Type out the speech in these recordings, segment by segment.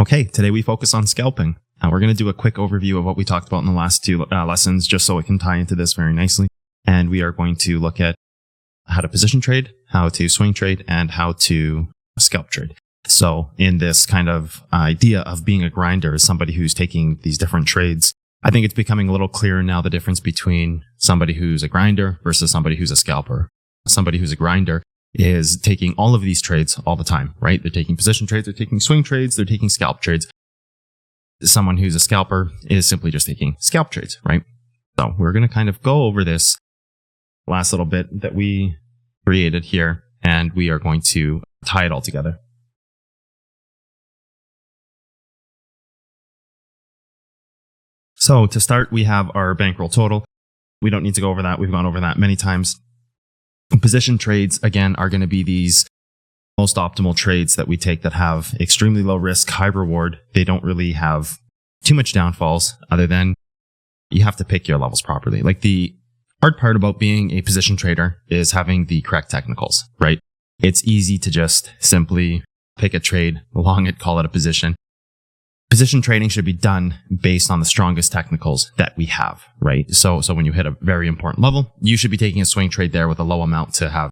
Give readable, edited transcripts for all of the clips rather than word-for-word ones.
Okay, today we focus on scalping. We're going to do a quick overview of what we talked about in the last two lessons, just so it can tie into this very nicely. And we are going to look at how to position trade, how to swing trade, and how to scalp trade. So in this kind of idea of being a grinder as somebody who's taking these different trades, I think it's becoming a little clearer now the difference between somebody who's a grinder versus somebody who's a scalper. Somebody who's a grinder is taking all of these trades all the time, right? They're taking position trades, they're taking swing trades, they're taking scalp trades. Someone who's a scalper is simply just taking scalp trades, right? So we're going to kind of go over this last little bit that we created here, and we are going to tie it all together. So to start, we have our bankroll total. We don't need to go over that. We've gone over that many times. Position trades, again, are going to be these most optimal trades that we take that have extremely low risk, high reward. They don't really have too much downfalls other than you have to pick your levels properly. Like the hard part about being a position trader is having the correct technicals, right? It's easy to just simply pick a trade, long it, call it a position. Position trading should be done based on the strongest technicals that we have, right? So when you hit a very important level, you should be taking a swing trade there with a low amount to have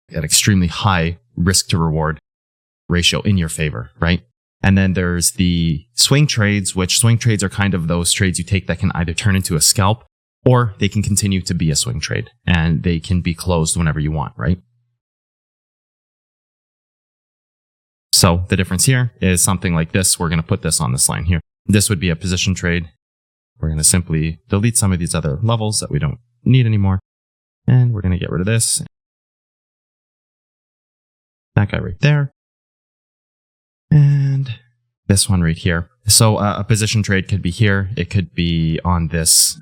an extremely high risk to reward ratio in your favor, right? And then there's the swing trades, which swing trades are kind of those trades you take that can either turn into a scalp or they can continue to be a swing trade and they can be closed whenever you want, right? So the difference here is something like this. We're going to put this on this line here. This would be a position trade. We're going to simply delete some of these other levels that we don't need anymore. And we're going to get rid of this. That guy right there. And this one right here. So a position trade could be here. It could be on this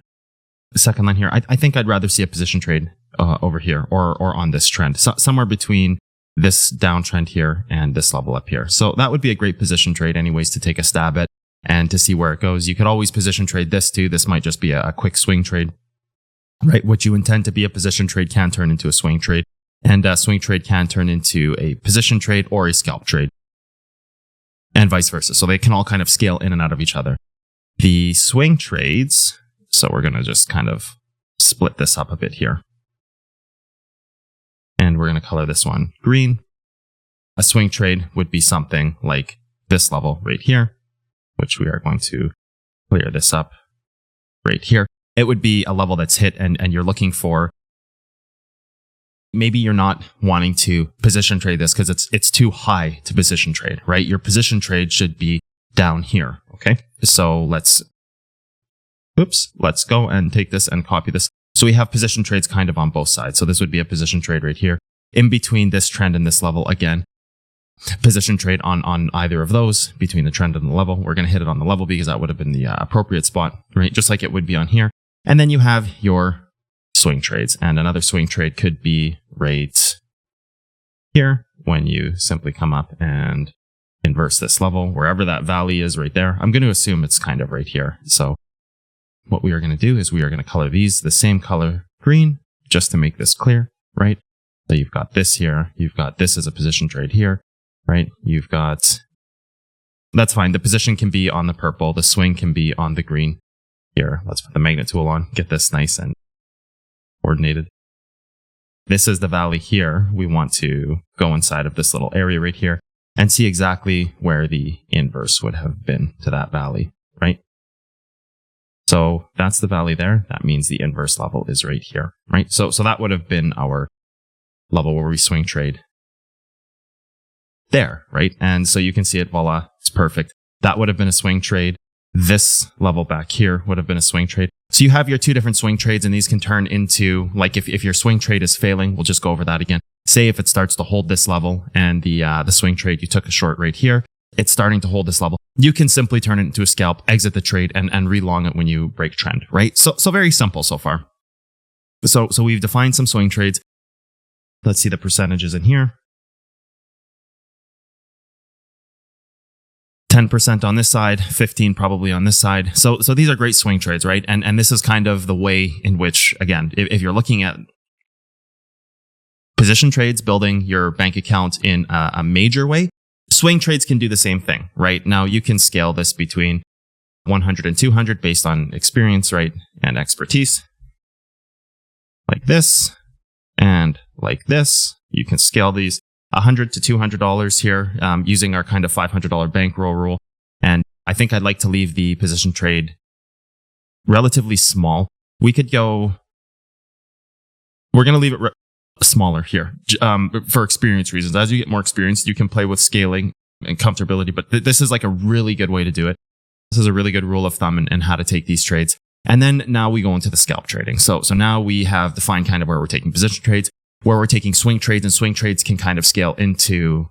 second line here. I think I'd rather see a position trade over here or on this trend. So somewhere between this downtrend here and this level up here. So that would be a great position trade anyways to take a stab at and to see where it goes. You could always position trade this too. This might just be a quick swing trade, right? What you intend to be a position trade can turn into a swing trade, and a swing trade can turn into a position trade or a scalp trade and vice versa. So they can all kind of scale in and out of each other. The swing trades, so we're going to just kind of split this up a bit here. And we're going to color this one green. A swing trade would be something like this level right here, which we are going to clear this up right here. It would be a level that's hit and you're looking for, maybe you're not wanting to position trade this because it's too high to position trade, right? Your position trade should be down here, okay? So let's go and take this and copy this. So we have position trades kind of on both sides. So this would be a position trade right here. In between this trend and this level, again, position trade on either of those between the trend and the level. We're going to hit it on the level because that would have been the appropriate spot, right? Just like it would be on here. And then you have your swing trades. And another swing trade could be right here when you simply come up and inverse this level, wherever that valley is right there. I'm going to assume it's kind of right here. So what we are going to do is we are going to color these the same color green just to make this clear, right? So you've got this here. You've got this as a position trade here, right? You've got, that's fine. The position can be on the purple. The swing can be on the green here. Let's put the magnet tool on, get this nice and coordinated. This is the valley here. We want to go inside of this little area right here and see exactly where the inverse would have been to that valley, right? So that's the valley there. That means the inverse level is right here, right? So that would have been our level where we swing trade there, right? And so you can see it, voila, it's perfect. That would have been a swing trade. This level back here would have been a swing trade. So you have your two different swing trades, and these can turn into, like if your swing trade is failing, we'll just go over that again. Say if it starts to hold this level and the swing trade, you took a short right here, it's starting to hold this level. You can simply turn it into a scalp, exit the trade, and re-long it when you break trend, right? So very simple so far. So we've defined some swing trades. Let's see the percentages in here. 10% on this side, 15 probably on this side. So these are great swing trades, right? And this is kind of the way in which, again, if you're looking at position trades, building your bank account in a major way, Swing trades can do the same thing, right? Now you can scale this between 100 and 200 based on experience, right? And expertise. Like this and like this. You can scale these $100 to $200 here using our kind of $500 bankroll rule. And I think I'd like to leave the position trade relatively small. We could go, we're going to leave it smaller here for experience reasons. As you get more experience, you can play with scaling and comfortability, but this is like a really good way to do it. This is a really good rule of thumb in how to take these trades. And then now we go into the scalp trading. So now we have defined kind of where we're taking position trades, where we're taking swing trades, and swing trades can kind of scale into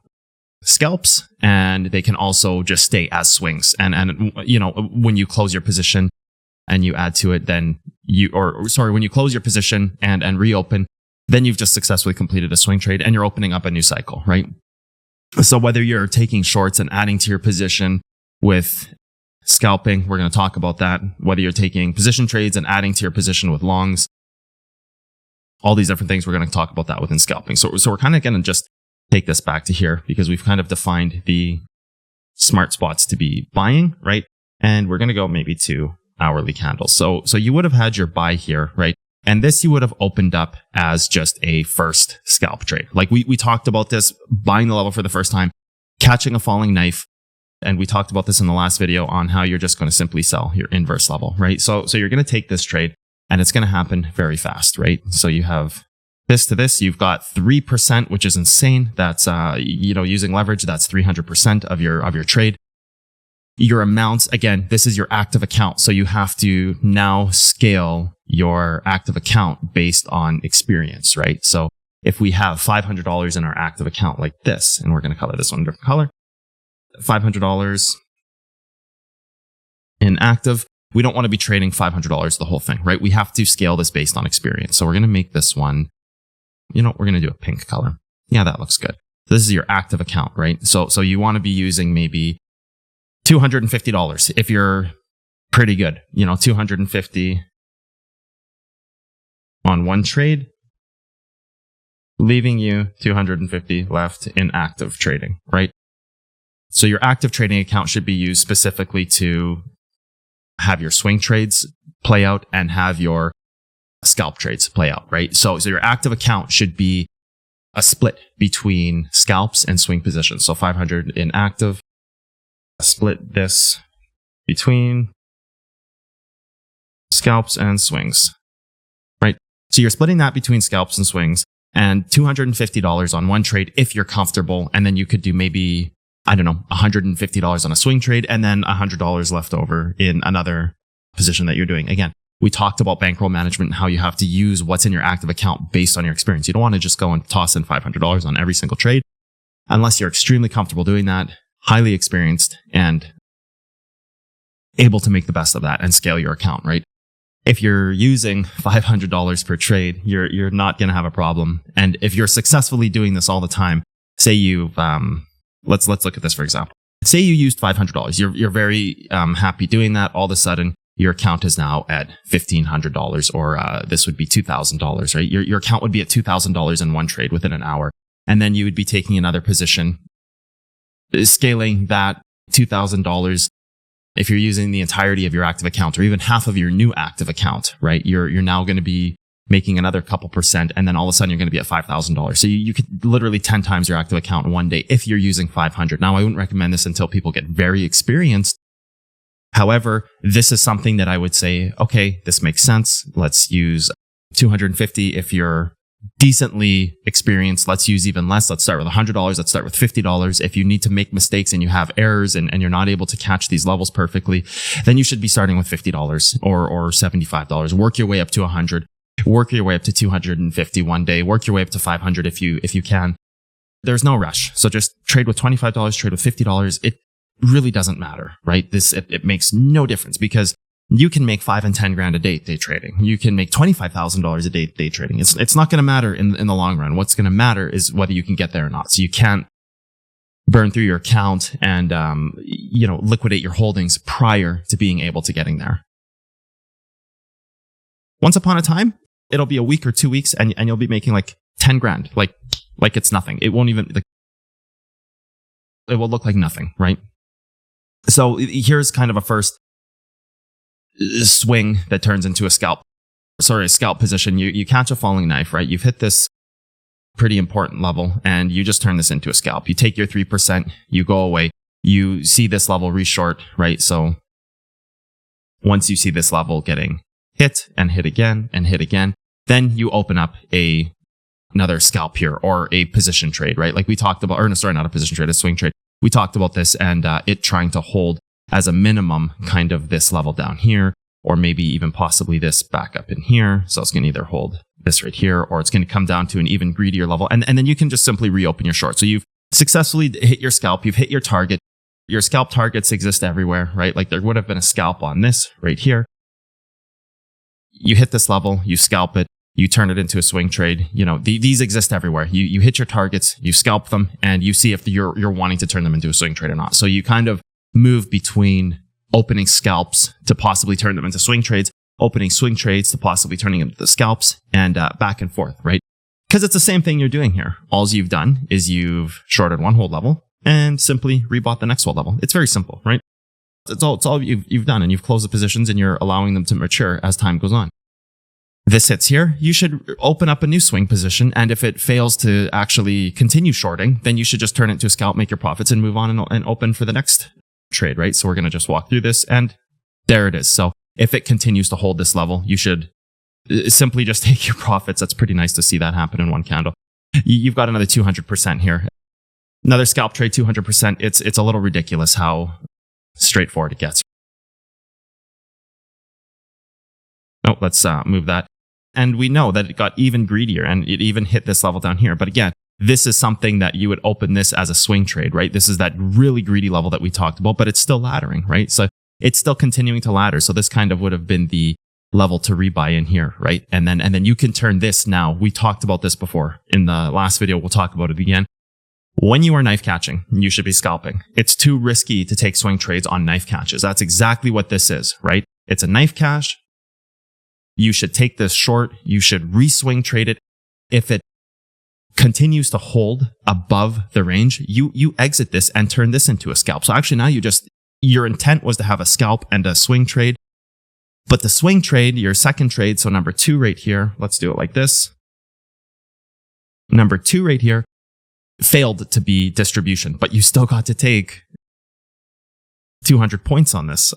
scalps, and they can also just stay as swings. And you know, when you close your position and you add to it, then when you close your position and reopen, then you've just successfully completed a swing trade and you're opening up a new cycle, right? So whether you're taking shorts and adding to your position with scalping, we're going to talk about that. Whether you're taking position trades and adding to your position with longs, all these different things, we're going to talk about that within scalping. So we're kind of going to just take this back to here because we've kind of defined the smart spots to be buying, right? And we're going to go maybe to hourly candles. So you would have had your buy here, right? And this you would have opened up as just a first scalp trade. Like we talked about this, buying the level for the first time, catching a falling knife. And we talked about this in the last video on how you're just going to simply sell your inverse level, right? So you're going to take this trade and it's going to happen very fast, right? So you have this to this, you've got 3%, which is insane. That's, using leverage, that's 300% of your trade. Your amounts, again, this is your active account. So you have to now scale your active account based on experience, right? So if we have $500 in our active account like this, and we're going to color this one a different color, $500 in active, we don't want to be trading $500 the whole thing, right? We have to scale this based on experience. So we're going to make this one, we're going to do a pink color. Yeah, that looks good. This is your active account, right? So you want to be using maybe $250 if you're pretty good, $250 on one trade, leaving you $250 left in active trading, right? So your active trading account should be used specifically to have your swing trades play out and have your scalp trades play out, right? So your active account should be a split between scalps and swing positions. So 500 in active, split this between scalps and swings, right? So you're splitting that between scalps and swings, and $250 on one trade if you're comfortable. And then you could do maybe, $150 on a swing trade and then $100 left over in another position that you're doing. Again, we talked about bankroll management and how you have to use what's in your active account based on your experience. You don't want to just go and toss in $500 on every single trade unless you're extremely comfortable doing that, highly experienced, and able to make the best of that and scale your account, right? If you're using $500 per trade, you're not going to have a problem. And if you're successfully doing this all the time, say you've, let's look at this for example. Say you used $500. You're very happy doing that. All of a sudden, your account is now at $1,500, or this would be $2,000, right? Your account would be at $2,000 in one trade within an hour. And then you would be taking another position, scaling that $2,000. If you're using the entirety of your active account or even half of your new active account, right? You're now going to be making another couple percent, and then all of a sudden you're going to be at $5,000. So you could literally 10 times your active account in one day if you're using 500. Now, I wouldn't recommend this until people get very experienced. However, this is something that I would say, okay, this makes sense. Let's use 250. If you're decently experienced, let's use even less. Let's start with $100. Let's start with $50. If you need to make mistakes and you have errors and you're not able to catch these levels perfectly, then you should be starting with $50 or $75. Work your way up to $100. Work your way up to $250 one day. Work your way up to $500 if you can. There's no rush. So just trade with $25, trade with $50. It really doesn't matter, right? It makes no difference because you can make $5 and $10 grand a day trading. You can make $25,000 a day trading. It's not going to matter in the long run. What's going to matter is whether you can get there or not. So you can't burn through your account and liquidate your holdings prior to being able to getting there. Once upon a time, it'll be a week or 2 weeks, and you'll be making like 10 grand, like it's nothing. It won't even it will look like nothing, right? So here's kind of a first swing that turns into a scalp position. You catch a falling knife, right? You've hit this pretty important level and you just turn this into a scalp. You take your 3%, you go away, you see this level reshort, right? So once you see this level getting hit and hit again and hit again, then you open up another scalp here or a position trade, right? Like we talked about, or no, sorry, not a position trade, a swing trade. We talked about this and it trying to hold as a minimum kind of this level down here, or maybe even possibly this back up in here. So it's going to either hold this right here, or it's going to come down to an even greedier level. And then you can just simply reopen your short. So you've successfully hit your scalp. You've hit your target. Your scalp targets exist everywhere, right? Like there would have been a scalp on this right here. You hit this level, you scalp it, you turn it into a swing trade. You know, these exist everywhere. You hit your targets, you scalp them, and you see if you're wanting to turn them into a swing trade or not. So you kind of move between opening scalps to possibly turn them into swing trades, opening swing trades to possibly turning them into scalps, and back and forth, right? Because it's the same thing you're doing here. All you've done is you've shorted one hold level and simply rebought the next hold level. It's very simple, right? It's all you've done, and you've closed the positions and you're allowing them to mature as time goes on. This hits here, you should open up a new swing position, and if it fails to actually continue shorting, then you should just turn it into a scalp, make your profits, and move on and open for the next trade, right? So we're going to just walk through this, and there it is. So if it continues to hold this level, you should simply just take your profits. That's pretty nice to see that happen in one candle. You've got another 200% here. Another scalp trade, 200%. It's a little ridiculous how straightforward it gets. Oh, let's move that. And we know that it got even greedier and it even hit this level down here. But again, this is something that you would open this as a swing trade, right? This is that really greedy level that we talked about, but it's still laddering, right? So it's still continuing to ladder. So this kind of would have been the level to rebuy in here, right? And then you can turn this now. We talked about this before in the last video. We'll talk about it again. When you are knife catching, you should be scalping. It's too risky to take swing trades on knife catches. That's exactly what this is, right? It's a knife catch. You should take this short. You should re-swing trade it. If it continues to hold above the range, you exit this and turn this into a scalp. So actually now your intent was to have a scalp and a swing trade. But the swing trade, your second trade, so number 2 right here, let's do it like this. Number 2 right here failed to be distribution, but you still got to take 200 points on this.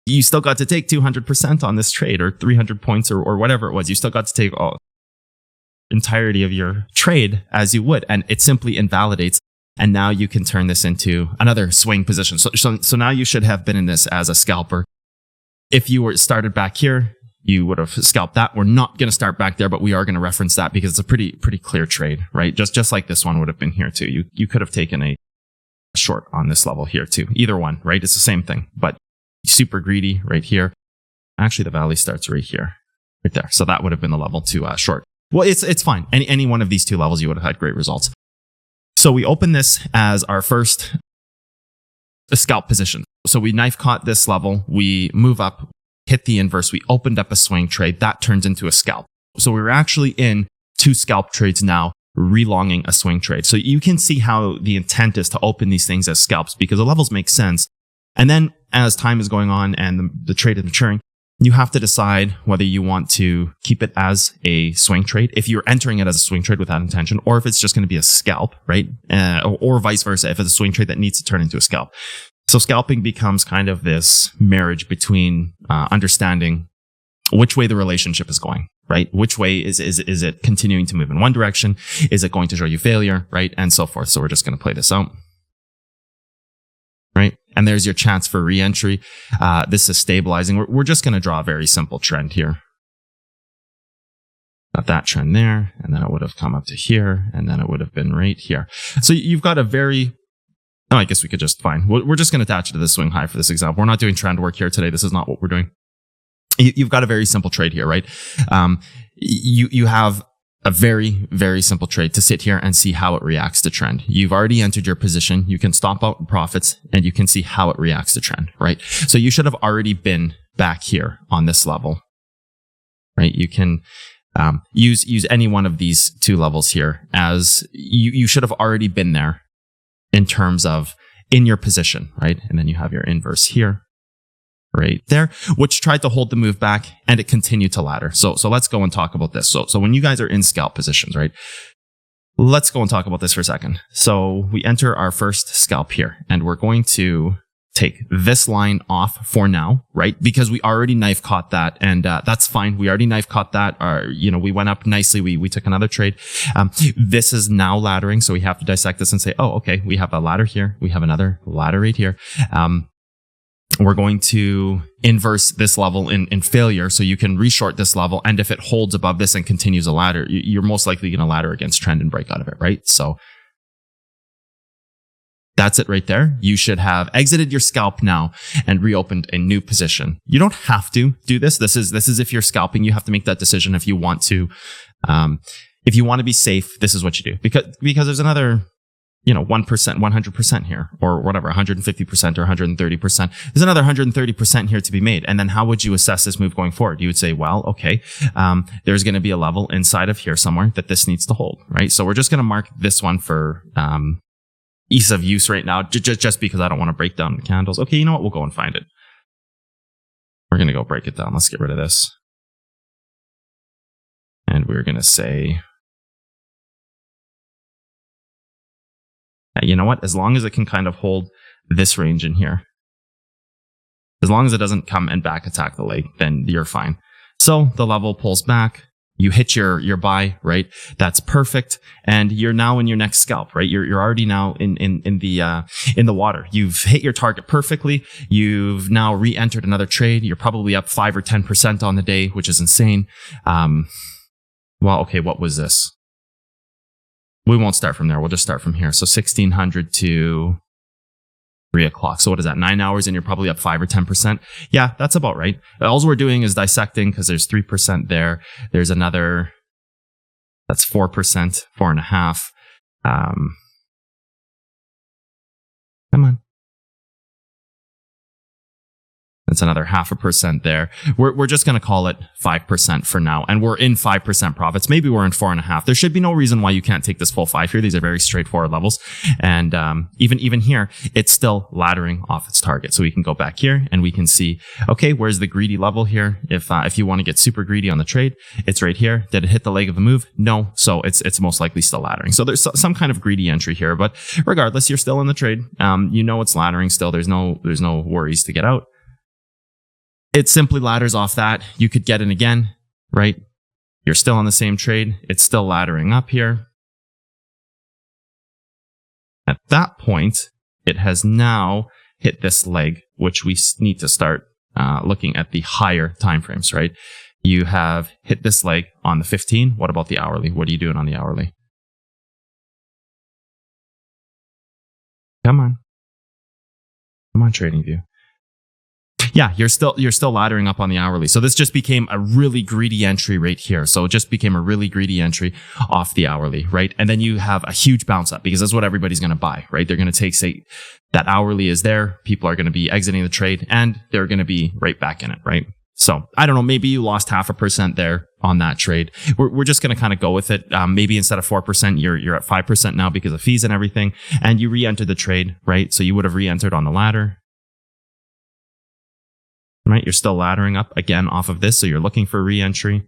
You still got to take 200% on this trade, or 300 points, or whatever it was. You still got to take entirety of your trade as you would, and it simply invalidates. And now you can turn this into another swing position. So now you should have been in this as a scalper. If you were started back here, you would have scalped that. We're not going to start back there, but we are going to reference that because it's a pretty clear trade, right? Just like this one would have been here too. You could have taken a short on this level here too. Either one, right? It's the same thing, but super greedy right here. Actually, the valley starts right here, right there. So that would have been the level to short. Well, it's fine. Any one of these two levels, you would have had great results. So we open this as our first scalp position. So we knife caught this level. We move up, hit the inverse. We opened up a swing trade. That turns into a scalp. So we were actually in 2 scalp trades now, relonging a swing trade. So you can see how the intent is to open these things as scalps because the levels make sense. And then as time is going on and the trade is maturing, you have to decide whether you want to keep it as a swing trade, if you're entering it as a swing trade with that intention, or if it's just going to be a scalp, right? Or vice versa, if it's a swing trade that needs to turn into a scalp. So scalping becomes kind of this marriage between understanding which way the relationship is going, right? Which way is it continuing to move in one direction? Is it going to show you failure, right? And so forth. So we're just going to play this out. Right? And there's your chance for re-entry. This is stabilizing. We're just going to draw a very simple trend here. Got that trend there, and then it would have come up to here, and then it would have been right here. So you've got a very... Oh, I guess we could just... Fine. We're just going to attach it to the swing high for this example. We're not doing trend work here today. This is not what we're doing. You've got a very simple trade here, right? You have a very, very simple trade to sit here and see how it reacts to trend. You've already entered your position. You can stop out profits and you can see how it reacts to trend, right? So you should have already been back here on this level, right? You can use any one of these 2 levels here as you should have already been there in terms of in your position, right? And then you have your inverse here, right there, which tried to hold the move back and it continued to ladder. So let's go and talk about this. So when you guys are in scalp positions, right? Let's go and talk about this for a second. So we enter our first scalp here and we're going to take this line off for now, right? Because we already knife caught that and that's fine. We already knife caught that. We went up nicely. We took another trade. This is now laddering. So we have to dissect this and say, oh, okay, we have a ladder here. We have another ladder right here. We're going to inverse this level in failure. So you can reshort this level. And if it holds above this and continues a ladder, you're most likely going to ladder against trend and break out of it, right? So that's it right there. You should have exited your scalp now and reopened a new position. You don't have to do this. This is if you're scalping, you have to make that decision if you want to. If you want to be safe, this is what you do. Because there's another 1%, 100% here, or whatever, 150% or 130%. There's another 130% here to be made. And then how would you assess this move going forward? You would say, well, okay, there's going to be a level inside of here somewhere that this needs to hold, right? So we're just going to mark this one for ease of use right now, just because I don't want to break down the candles. Okay, you know what? We'll go and find it. We're going to go break it down. Let's get rid of this. And we're going to say, you know what? As long as it can kind of hold this range in here, as long as it doesn't come and back attack the leg, then you're fine. So the level pulls back. You hit your buy, right? That's perfect. And you're now in your next scalp, right? You're already now in the water. You've hit your target perfectly. You've now re-entered another trade. You're probably up 5 or 10% on the day, which is insane. Well, okay, what was this? We won't start from there. We'll just start from here. So 1600 to 3 o'clock. So what is that? 9 hours and you're probably up 5 or 10%. Yeah, that's about right. All we're doing is dissecting because there's 3% there. There's another, that's 4%, 4.5. Come on. That's another 0.5% there. We're just going to call it 5% for now. And we're in 5% profits. Maybe we're in 4.5. There should be no reason why you can't take this full 5 here. These are very straightforward levels. And even here, it's still laddering off its target. So we can go back here and we can see, okay, where's the greedy level here? If you want to get super greedy on the trade, it's right here. Did it hit the leg of the move? No. So it's most likely still laddering. So there's some kind of greedy entry here. But regardless, you're still in the trade. It's laddering still. There's no worries to get out. It simply ladders off that. You could get in again, right? You're still on the same trade. It's still laddering up here. At that point, it has now hit this leg, which we need to start looking at the higher timeframes, right? You have hit this leg on the 15. What about the hourly? What are you doing on the hourly? Come on, TradingView. Yeah, you're still laddering up on the hourly. So this just became a really greedy entry right here. So it just became a really greedy entry off the hourly, right? And then you have a huge bounce up because that's what everybody's going to buy, right? They're going to say that hourly is there. People are going to be exiting the trade and they're going to be right back in it, right? So I don't know, maybe you lost 0.5% there on that trade. We're just going to kind of go with it. Maybe instead of 4%, you're at 5% now because of fees and everything. And you re-entered the trade, right? So you would have re-entered on the ladder. Right, you're still laddering up again off of this, so you're looking for re-entry.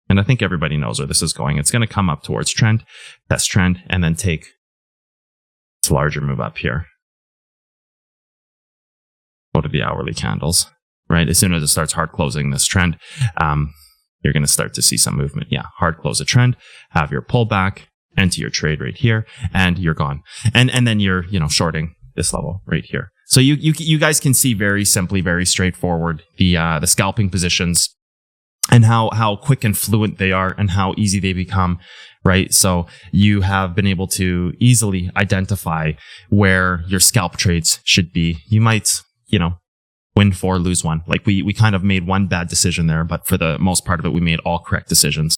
And I think everybody knows where this is going. It's going to come up towards trend, test trend, and then take its larger move up here. Go to the hourly candles, right? As soon as it starts hard closing this trend, you're going to start to see some movement. Yeah, hard close a trend, have your pullback, enter your trade right here, and you're gone. And then you're shorting this level right here. So you guys can see very simply, very straightforward the scalping positions and how quick and fluent they are and how easy they become, right? So you have been able to easily identify where your scalp trades should be. You might, win 4, lose 1. Like we kind of made one bad decision there, but for the most part of it, we made all correct decisions.